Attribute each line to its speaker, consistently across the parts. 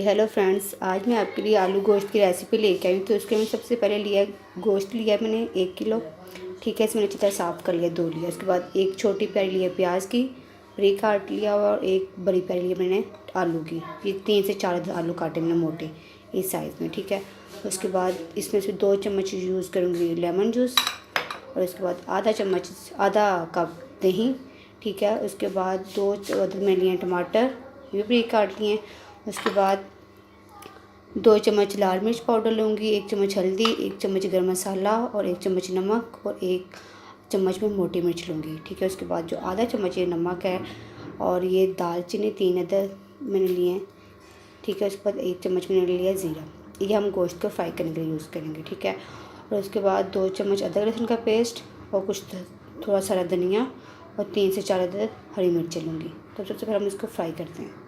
Speaker 1: Hello friends, आज मैं आपके लिए आलू गोश्त की रेसिपी लेके आई हूँ। तो उसके लिए सबसे पहले लिया गोश्त लिया मैंने 1 किलो। ठीक है, इसमें अच्छी तरह साफ़ कर लिया, धो लिया। उसके बाद एक छोटी प्याली लिया प्याज की, बारीक काट लिया, और एक बड़ी प्याली लिया मैंने आलू की। ये 3 से 4 आलू काटे मैंने मोटे इस साइज़ में। ठीक है, उसके बाद इसमें से 2 चम्मच यूज़ करूँगी लेमन जूस, और उसके बाद आधा कप दही। ठीक है, उसके बाद 2 में लिए टमाटर, ये भी काट लिए। उसके बाद 2 चम्मच लाल मिर्च पाउडर लूँगी, 1 चम्मच हल्दी, 1 चम्मच गरम मसाला, और 1 चम्मच नमक, और 1 चम्मच में मोटी मिर्च लूँगी। ठीक है, उसके बाद जो आधा चम्मच ये नमक है, और ये दालचीनी 3 अदद मैंने लिए हैं। ठीक है, उसके बाद 1 चम्मच मैंने लिया ज़ीरा। ये हम गोश्त को फ्राई करने के लिए यूज़ करेंगे। ठीक है, और उसके बाद 2 चम्मच अदरक लहसुन का पेस्ट, और कुछ थोड़ा सारा धनिया, और 3 से 4 अदद हरी मिर्चें लूँगी। तो सबसे पहले हम इसको फ्राई करते हैं।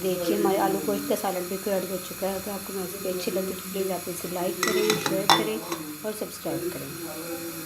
Speaker 1: देखिए, हमारे आलू गोश्त का सालन बिल्कुल रेडी हो चुका है। अगर आपको मेरी रेसिपी अच्छी लगी तो प्लीज़ आप इसे लाइक करें, शेयर करें, और सब्सक्राइब करें।